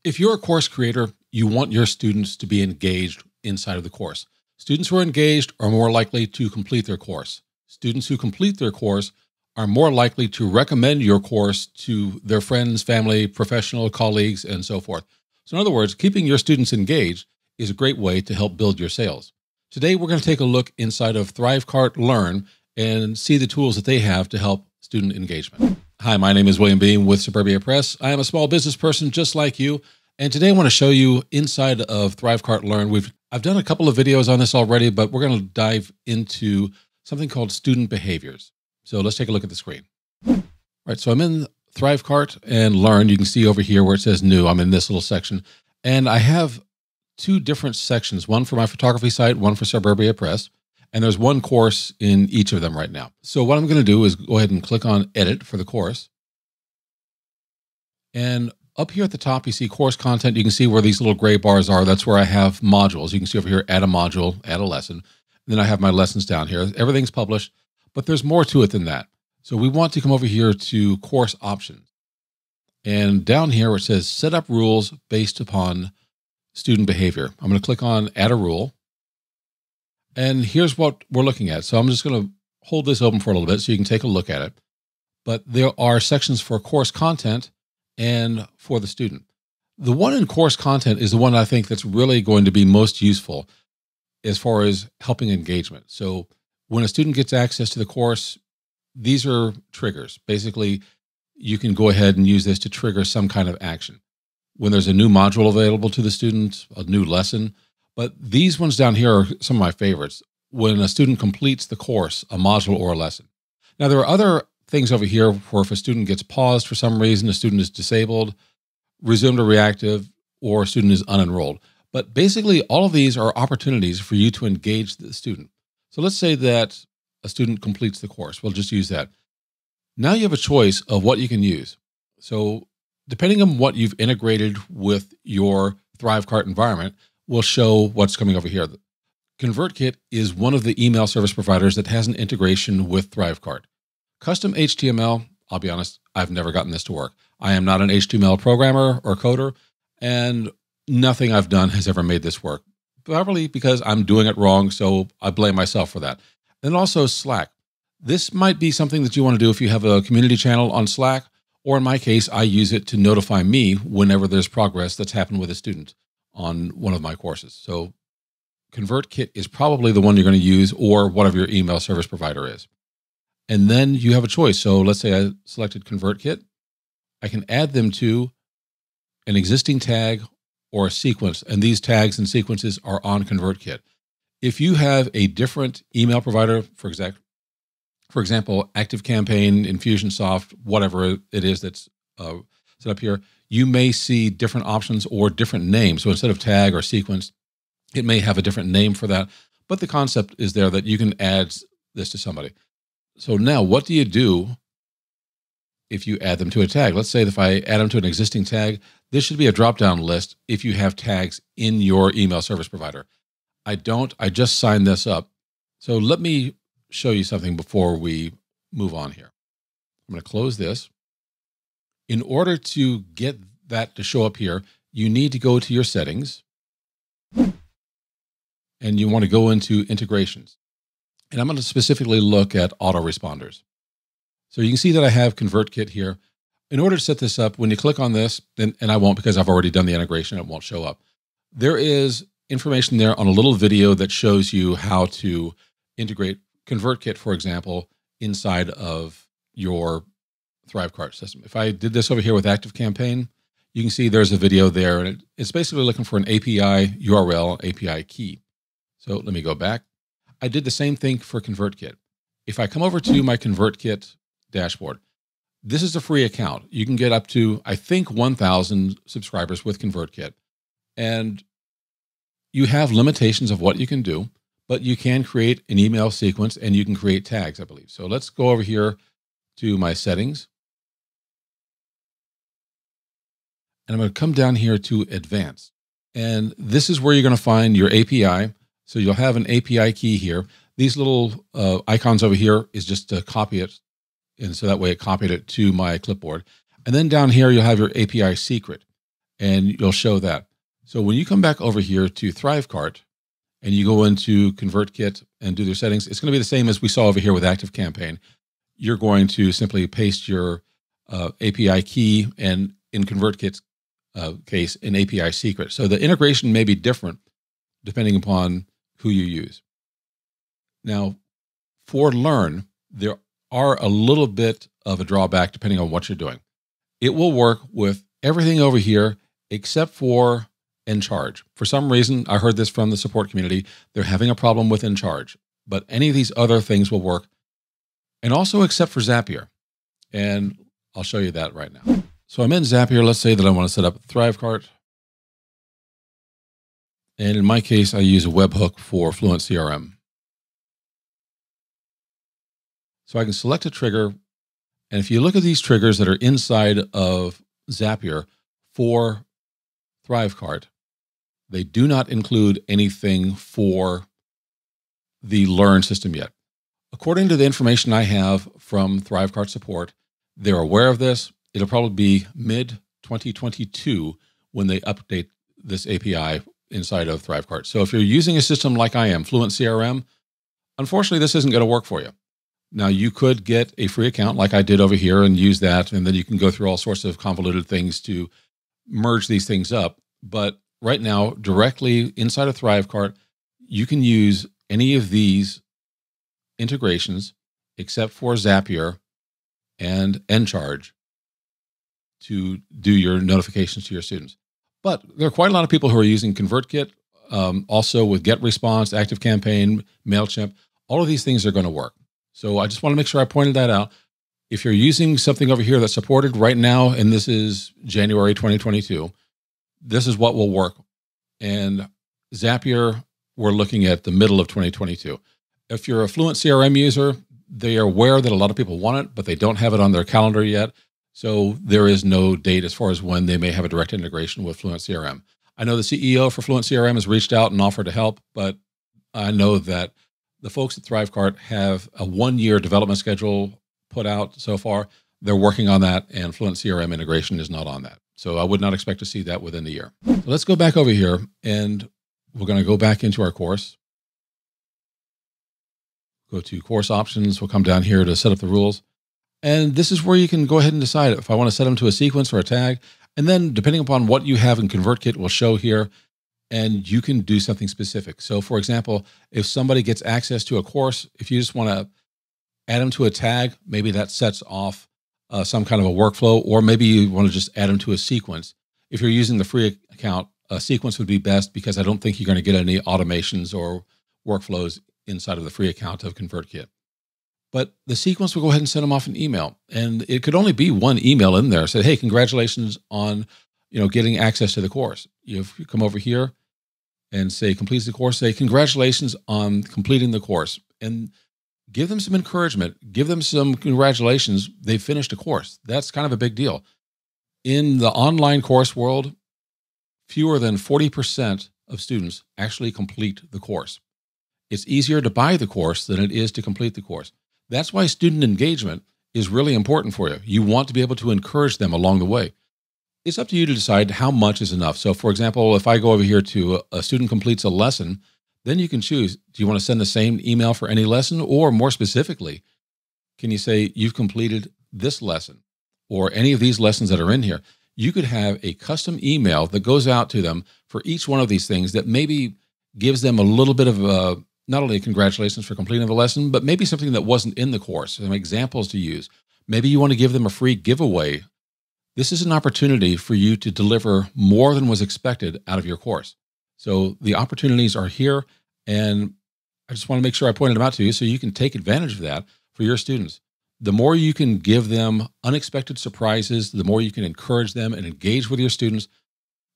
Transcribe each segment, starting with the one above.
If you're a course creator, you want your students to be engaged inside of the course. Students who are engaged are more likely to complete their course. Students who complete their course are more likely to recommend your course to their friends, family, professional colleagues, and so forth. So in other words, keeping your students engaged is a great way to help build your sales. Today, we're going to take a look inside of ThriveCart Learn and see the tools that they have to help student engagement. Hi, my name is William Beam with WORDPRESS. I am a small business person just like you. And today I want to show you inside of ThriveCart Learn. I've done a couple of videos on this already, but we're going to dive into something called student behaviors. So let's take a look at the screen. All right, so I'm in ThriveCart and Learn. You can see over here where it says new, I'm in this little section. And I have two different sections, one for my photography site, one for WORDPRESS. And there's one course in each of them right now. So what I'm going to do is go ahead and click on edit for the course. And up here at the top, you see course content. You can see where these little gray bars are. That's where I have modules. You can see over here, add a module, add a lesson. And then I have my lessons down here. Everything's published, but there's more to it than that. So we want to come over here to course options. And down here, where it says set up rules based upon student behavior. I'm going to click on add a rule. And here's what we're looking at. So I'm just going to hold this open for a little bit so you can take a look at it. But there are sections for course content and for the student. The one in course content is the one I think that's really going to be most useful as far as helping engagement. So when a student gets access to the course, these are triggers. Basically, you can go ahead and use this to trigger some kind of action. When there's a new module available to the student, a new lesson. But these ones down here are some of my favorites. When a student completes the course, a module or a lesson. Now, there are other things over here where if a student gets paused for some reason, a student is disabled, resumed or reactive, or a student is unenrolled. But basically, all of these are opportunities for you to engage the student. So let's say that a student completes the course. We'll just use that. Now you have a choice of what you can use. So depending on what you've integrated with your ThriveCart environment, will show what's coming over here. ConvertKit is one of the email service providers that has an integration with ThriveCart. Custom HTML, I'll be honest, I've never gotten this to work. I am not an HTML programmer or coder, and nothing I've done has ever made this work. Probably because I'm doing it wrong, so I blame myself for that. And also Slack. This might be something that you want to do if you have a community channel on Slack, or in my case, I use it to notify me whenever there's progress that's happened with a student on one of my courses. So ConvertKit is probably the one you're going to use, or whatever your email service provider is. And then you have a choice. So let's say I selected ConvertKit. I can add them to an existing tag or a sequence. And these tags and sequences are on ConvertKit. If you have a different email provider, for example, ActiveCampaign, Infusionsoft, whatever it is that's set up here, you may see different options or different names. So instead of tag or sequence, it may have a different name for that. But the concept is there that you can add this to somebody. So now what do you do if you add them to a tag? Let's say if I add them to an existing tag, this should be a drop-down list if you have tags in your email service provider. I don't. I just signed this up. So let me show you something before we move on here. I'm going to close this. In order to get that to show up here, you need to go to your settings and you want to go into integrations. And I'm going to specifically look at autoresponders. So you can see that I have ConvertKit here. In order to set this up, when you click on this, and I won't because I've already done the integration, it won't show up. There is information there on a little video that shows you how to integrate ConvertKit, for example, inside of your ThriveCart system. If I did this over here with ActiveCampaign, you can see there's a video there, and it's basically looking for an API URL, API key. So let me go back. I did the same thing for ConvertKit. If I come over to my ConvertKit dashboard, this is a free account. You can get up to, I think, 1,000 subscribers with ConvertKit. And you have limitations of what you can do, but you can create an email sequence and you can create tags, I believe. So let's go over here to my settings. And I'm going to come down here to advanced. And this is where you're going to find your API. So you'll have an API key here. These little icons over here is just to copy it. And so that way it copied it to my clipboard. And then down here, you'll have your API secret. and you'll show that. So when you come back over here to ThriveCart and you go into ConvertKit and do their settings, it's going to be the same as we saw over here with ActiveCampaign. You're going to simply paste your API key, and in ConvertKit's case, an API secret. So the integration may be different depending upon who you use. Now, for Learn, there are a little bit of a drawback depending on what you're doing. It will work with everything over here except for InCharge. For some reason, I heard this from the support community, they're having a problem with InCharge, but any of these other things will work. And also except for Zapier. And I'll show you that right now. So I'm in Zapier. Let's say that I want to set up ThriveCart. And in my case, I use a webhook for Fluent CRM. So I can select a trigger. And if you look at these triggers that are inside of Zapier for ThriveCart, they do not include anything for the Learn system yet. According to the information I have from ThriveCart support, they're aware of this. It'll probably be mid-2022 when they update this API inside of ThriveCart. So if you're using a system like I am, Fluent CRM, unfortunately, this isn't going to work for you. Now, you could get a free account like I did over here and use that, and then you can go through all sorts of convoluted things to merge these things up. But right now, directly inside of ThriveCart, you can use any of these integrations except for Zapier and InCharge to do your notifications to your students. But there are quite a lot of people who are using ConvertKit, also with GetResponse, ActiveCampaign, MailChimp. All of these things are going to work. So I just want to make sure I pointed that out. If you're using something over here that's supported right now, and this is January 2022, this is what will work. And Zapier, we're looking at the middle of 2022. If you're a Fluent CRM user, they are aware that a lot of people want it, but they don't have it on their calendar yet. So there is no date as far as when they may have a direct integration with Fluent CRM. I know the CEO for Fluent CRM has reached out and offered to help, but I know that the folks at ThriveCart have a 1-year development schedule put out so far. They're working on that, and Fluent CRM integration is not on that. So I would not expect to see that within the year. So let's go back over here, and we're going to go back into our course. Go to course options. We'll come down here to set up the rules. And this is where you can go ahead and decide if I want to set them to a sequence or a tag. And then depending upon what you have in ConvertKit will show here, and you can do something specific. So for example, if somebody gets access to a course, if you just want to add them to a tag, maybe that sets off some kind of a workflow, or maybe you want to just add them to a sequence. If you're using the free account, a sequence would be best because I don't think you're going to get any automations or workflows inside of the free account of ConvertKit. But the sequence will go ahead and send them off an email. And it could only be one email in there. Say, hey, congratulations on getting access to the course. If you come over here and say, completes the course, say, congratulations on completing the course. And give them some encouragement. Give them some congratulations. They finished a course. That's kind of a big deal. In the online course world, fewer than 40% of students actually complete the course. It's easier to buy the course than it is to complete the course. That's why student engagement is really important for you. You want to be able to encourage them along the way. It's up to you to decide how much is enough. So for example, if I go over here to a student completes a lesson, then you can choose, do you want to send the same email for any lesson? Or more specifically, can you say you've completed this lesson or any of these lessons that are in here? You could have a custom email that goes out to them for each one of these things that maybe gives them a little bit of not only congratulations for completing the lesson, but maybe something that wasn't in the course, some examples to use. Maybe you want to give them a free giveaway. This is an opportunity for you to deliver more than was expected out of your course. So the opportunities are here, and I just want to make sure I pointed them out to you so you can take advantage of that for your students. The more you can give them unexpected surprises, the more you can encourage them and engage with your students,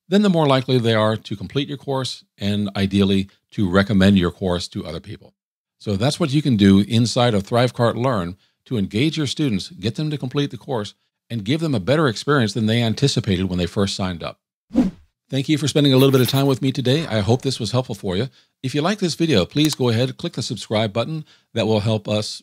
then the more likely they are to complete your course and ideally to recommend your course to other people. So that's what you can do inside of ThriveCart Learn to engage your students, get them to complete the course, and give them a better experience than they anticipated when they first signed up. Thank you for spending a little bit of time with me today. I hope this was helpful for you. If you like this video, please go ahead, click the subscribe button. That will help us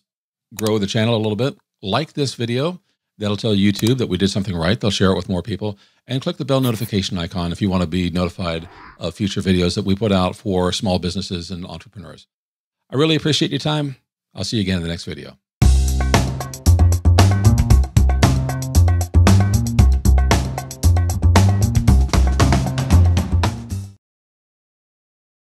grow the channel a little bit. Like this video, That'll tell YouTube that we did something right. They'll share it with more people. And click the bell notification icon if you want to be notified of future videos that we put out for small businesses and entrepreneurs. I really appreciate your time. I'll see you again in the next video.